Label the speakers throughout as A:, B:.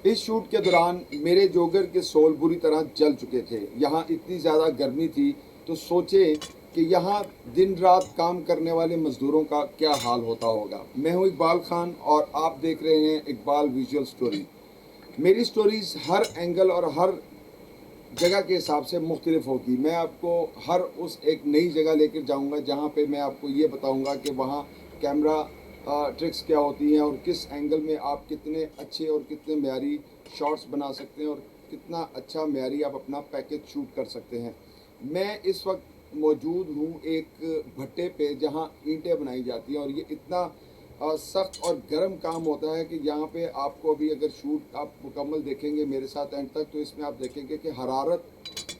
A: इस शूट के दौरान मेरे जोगर के सोल बुरी तरह जल चुके थे। यहाँ इतनी ज़्यादा गर्मी थी तो सोचें कि यहाँ दिन रात काम करने वाले मज़दूरों का क्या हाल होता होगा। मैं हूँ इकबाल खान और आप देख रहे हैं इकबाल विजुअल स्टोरी। मेरी स्टोरीज़ हर एंगल और हर जगह के हिसाब से मुख्तलिफ होगी। मैं आपको हर उस एक नई जगह लेकर जाऊंगा जहां पे मैं आपको ये बताऊंगा कि वहां कैमरा ट्रिक्स क्या होती हैं और किस एंगल में आप कितने अच्छे और कितने म्यारी शॉट्स बना सकते हैं और कितना अच्छा म्यारी आप अपना पैकेज शूट कर सकते हैं। मैं इस वक्त मौजूद हूँ एक भट्टे पे जहाँ ईंटें बनाई जाती हैं और ये इतना सख्त और गर्म काम होता है कि यहाँ पे आपको अभी अगर शूट आप मुकम्मल देखेंगे मेरे साथ एंड तक तो इसमें आप देखेंगे कि हरारत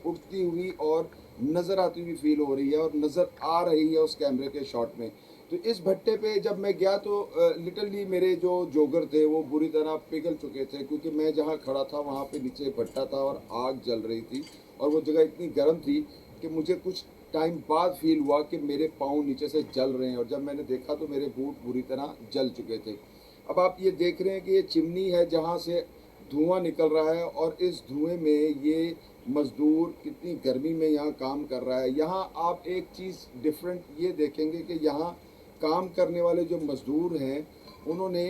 A: उठती हुई और नज़र आती हुई फील हो रही है और नज़र आ रही है उस कैमरे के शॉट में। तो इस भट्टे पे जब मैं गया तो लिटरली मेरे जो जोगर थे वो बुरी तरह पिघल चुके थे, क्योंकि मैं जहाँ खड़ा था वहाँ पे नीचे भट्टा था और आग जल रही थी और वो जगह इतनी गर्म थी कि मुझे कुछ टाइम बाद फील हुआ कि मेरे पाँव नीचे से जल रहे हैं और जब मैंने देखा तो मेरे बूट बुरी तरह जल चुके थे। अब आप ये देख रहे हैं कि ये चिमनी है जहाँ से धुआं निकल रहा है और इस धुएं में ये मज़दूर कितनी गर्मी में यहाँ काम कर रहा है। यहाँ आप एक चीज़ डिफरेंट ये देखेंगे कि यहाँ काम करने वाले जो मज़दूर हैं उन्होंने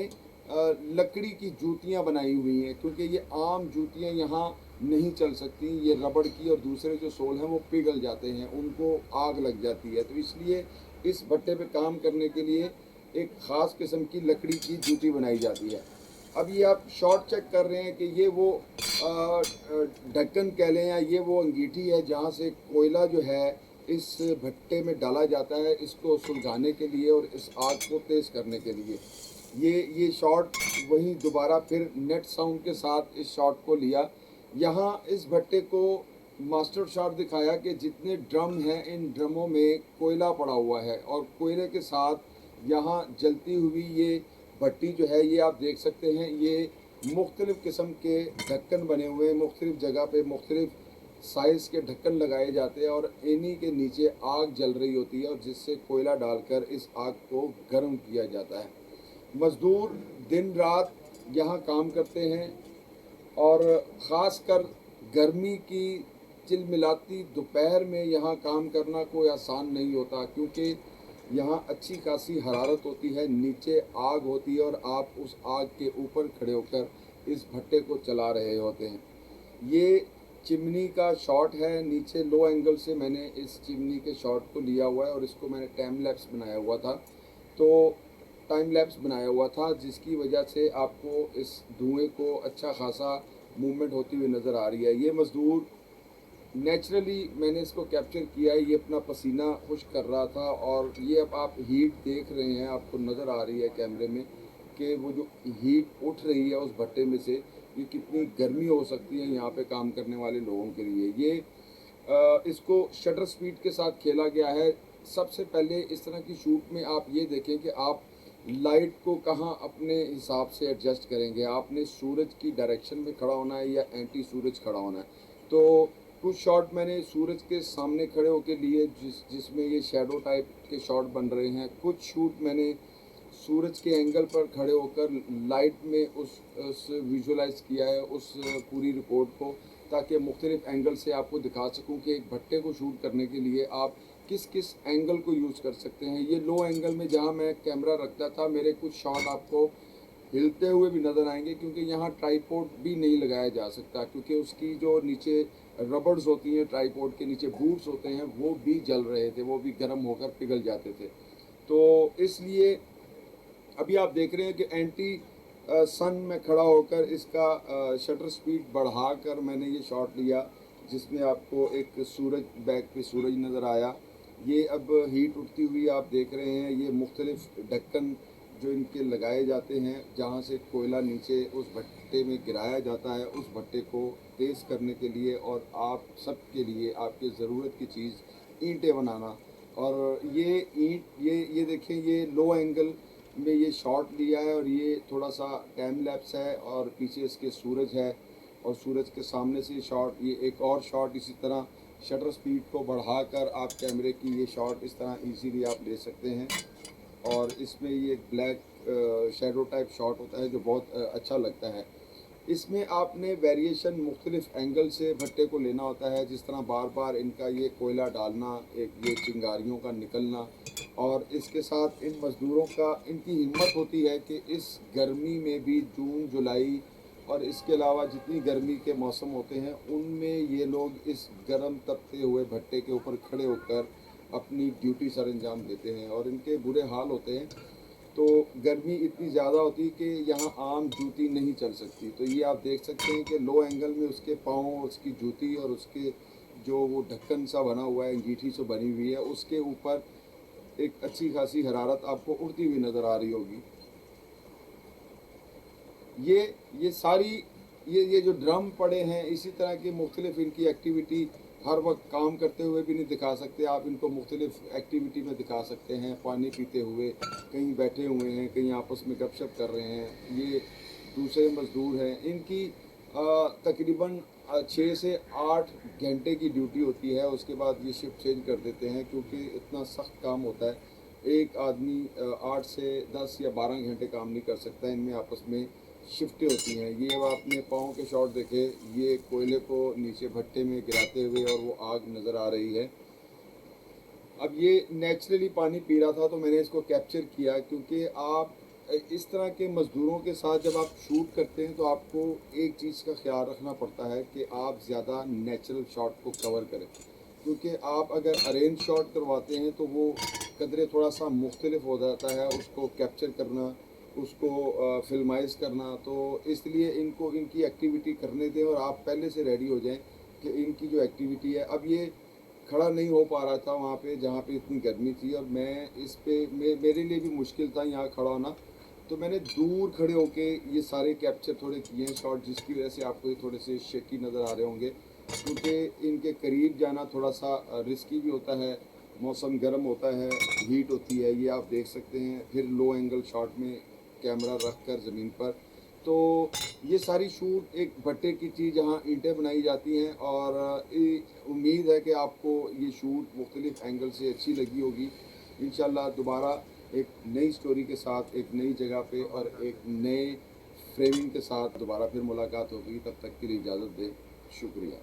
A: लकड़ी की जूतियाँ बनाई हुई हैं, क्योंकि ये आम जूतियाँ यहाँ नहीं चल सकती। ये रबड़ की और दूसरे जो सोल हैं वो पिघल जाते हैं, उनको आग लग जाती है। तो इसलिए इस भट्टे पे काम करने के लिए एक ख़ास किस्म की लकड़ी की जूती बनाई जाती है। अब ये आप शॉट चेक कर रहे हैं कि ये वो ढक्कन कह लें या ये वो अंगीठी है जहाँ से कोयला जो है इस भट्टे में डाला जाता है इसको सुलगाने के लिए और इस आग को तेज़ करने के लिए। ये शॉट वहीं दोबारा फिर नेट साउंड के साथ इस शॉट को लिया। यहाँ इस भट्टे को मास्टर शॉट दिखाया कि जितने ड्रम हैं इन ड्रमों में कोयला पड़ा हुआ है और कोयले के साथ यहाँ जलती हुई ये भट्टी जो है ये आप देख सकते हैं। ये मुख्तलिफ़ किस्म के ढक्कन बने हुए हैं, मुख्तलिफ़ जगह पे मुख्तलिफ़ साइज़ के ढक्कन लगाए जाते हैं और इन्हीं के नीचे आग जल रही होती है और जिससे कोयला डालकर इस आग को गर्म किया जाता है। मज़दूर दिन रात यहाँ काम करते हैं और ख़ास कर गर्मी की चिलमिलाती दोपहर में यहाँ काम करना कोई आसान नहीं होता, क्योंकि यहाँ अच्छी खासी हरारत होती है, नीचे आग होती है और आप उस आग के ऊपर खड़े होकर इस भट्टे को चला रहे होते हैं। ये चिमनी का शॉट है, नीचे लो एंगल से मैंने इस चिमनी के शॉट को लिया हुआ है और इसको मैंने टाइम लैप्स बनाया हुआ था। तो टाइम लैप्स बनाया हुआ था जिसकी वजह से आपको इस धुएं को अच्छा खासा मूवमेंट होती हुई नज़र आ रही है। ये मज़दूर नेचुरली मैंने इसको कैप्चर किया है, ये अपना पसीना खुश्क कर रहा था और ये अब आप हीट देख रहे हैं, आपको नज़र आ रही है कैमरे में कि वो जो हीट उठ रही है उस भट्टे में से ये कितनी गर्मी हो सकती है यहाँ पे काम करने वाले लोगों के लिए। ये इसको शटर स्पीड के साथ खेला गया है। सबसे पहले इस तरह की शूट में आप ये देखें कि आप लाइट को कहाँ अपने हिसाब से एडजस्ट करेंगे। आपने सूरज की डायरेक्शन में खड़ा होना है या एंटी सूरज खड़ा होना है। तो कुछ शॉट मैंने सूरज के सामने खड़े होकर लिए जिसमें ये शैडो टाइप के शॉट बन रहे हैं। कुछ शूट मैंने सूरज के एंगल पर खड़े होकर लाइट में उस विजुअलाइज किया है उस पूरी रिपोर्ट को, ताकि मुख्तलिफ़ एंगल से आपको दिखा सकूं कि एक भट्टे को शूट करने के लिए आप किस किस एंगल को यूज़ कर सकते हैं। ये लो एंगल में जहां मैं कैमरा रखता था मेरे कुछ शॉट आपको हिलते हुए भी नज़र आएंगे, क्योंकि यहाँ ट्राईपोड भी नहीं लगाया जा सकता, क्योंकि उसकी जो नीचे रबर्स होती हैं ट्राईपोड के नीचे बूट्स होते हैं वो भी जल रहे थे, वो भी गर्म होकर पिघल जाते थे। तो इसलिए अभी आप देख रहे हैं कि एंटी सन में खड़ा होकर इसका शटर स्पीड बढ़ाकर मैंने ये शॉट लिया जिसमें आपको एक सूरज बैक पे सूरज नज़र आया। ये अब हीट उठती हुई आप देख रहे हैं। ये मुख्तलिफ़ ढक्कन जो इनके लगाए जाते हैं जहाँ से कोयला नीचे उस भट्टे में गिराया जाता है उस भट्टे को तेज़ करने के लिए और आप सब के लिए आपके ज़रूरत की चीज़ ईंटें बनाना। और ये ईंट ये देखें ये लो एंगल में ये शॉट लिया है और ये थोड़ा सा टाइम लैप्स है और पीछे इसके सूरज है और सूरज के सामने से शॉट। ये एक और शॉट इसी तरह शटर स्पीड को बढ़ाकर आप कैमरे की ये शॉट इस तरह इजीली आप ले सकते हैं और इसमें ये एक ब्लैक शैडो टाइप शॉट होता है जो बहुत अच्छा लगता है। इसमें आपने वेरिएशन मुख्तलिफ एंगल से भट्टे को लेना होता है, जिस तरह बार बार इनका ये कोयला डालना, एक ये चिंगारियों का निकलना, और इसके साथ इन मज़दूरों का इनकी हिम्मत होती है कि इस गर्मी में भी जून जुलाई और इसके अलावा जितनी गर्मी के मौसम होते हैं उनमें ये लोग इस गर्म तपते हुए भट्टे के ऊपर खड़े होकर अपनी ड्यूटी सर अंजाम देते हैं और इनके बुरे हाल होते हैं। तो गर्मी इतनी ज़्यादा होती है कि यहाँ आम जूती नहीं चल सकती। तो ये आप देख सकते हैं कि लो एंगल में उसके पाँव, उसकी जूती और उसके जो वो ढक्कन सा बना हुआ है, अंगीठी से बनी हुई है, उसके ऊपर एक अच्छी खासी हरारत आपको उड़ती हुई नज़र आ रही होगी। ये सारी ये जो ड्रम पड़े हैं, इसी तरह की मुख्तलिफ इनकी एक्टिविटी हर वक्त काम करते हुए भी नहीं दिखा सकते आप, इनको मुख्तलिफ एक्टिविटी में दिखा सकते हैं, पानी पीते हुए, कहीं बैठे हुए हैं, कहीं आपस में गपशप कर रहे हैं। ये दूसरे मज़दूर हैं, इनकी तकरीबन 6 से 8 घंटे की ड्यूटी होती है, उसके बाद ये शिफ्ट चेंज कर देते हैं क्योंकि इतना सख्त काम होता है। एक आदमी 8 से 10 या 12 घंटे काम नहीं कर सकता, इनमें आपस में शिफ्टें होती हैं। ये अब आपने पाँव के शॉट देखे, ये कोयले को नीचे भट्टे में गिराते हुए और वो आग नज़र आ रही है। अब ये नेचुरली पानी पी रहा था तो मैंने इसको कैप्चर किया, क्योंकि आप इस तरह के मज़दूरों के साथ जब आप शूट करते हैं तो आपको एक चीज़ का ख्याल रखना पड़ता है कि आप ज़्यादा नेचुरल शॉट को कवर करें, क्योंकि आप अगर अरेंज शॉट करवाते हैं तो वो कदरे थोड़ा सा मुख्तलिफ हो जाता है, उसको कैप्चर करना, उसको फिल्माइज़ करना। तो इसलिए इनको इनकी एक्टिविटी करने दें और आप पहले से रेडी हो जाएं कि इनकी जो एक्टिविटी है। अब ये खड़ा नहीं हो पा रहा था वहाँ पे जहाँ पे इतनी गर्मी थी, और मैं इस पे मेरे लिए भी मुश्किल था यहाँ खड़ा होना, तो मैंने दूर खड़े होके ये सारे कैप्चर थोड़े किए हैं शॉट, जिसकी वजह से आपको ये थोड़े से शेकी नज़र आ रहे होंगे, क्योंकि इनके करीब जाना थोड़ा सा रिस्की भी होता है। मौसम गर्म होता है, हीट होती है, ये आप देख सकते हैं। फिर लो एंगल शॉट में कैमरा रख कर ज़मीन पर, तो ये सारी शूट एक भट्टे की चीज़ जहाँ ईंटें बनाई जाती हैं, और उम्मीद है कि आपको ये शूट मुख्तलिफ एंगल से अच्छी लगी होगी। इंशाल्लाह दोबारा एक नई स्टोरी के साथ, एक नई जगह पे और एक नए फ्रेमिंग के साथ दोबारा फिर मुलाकात होगी। तब तक के लिए इजाज़त दें। शुक्रिया।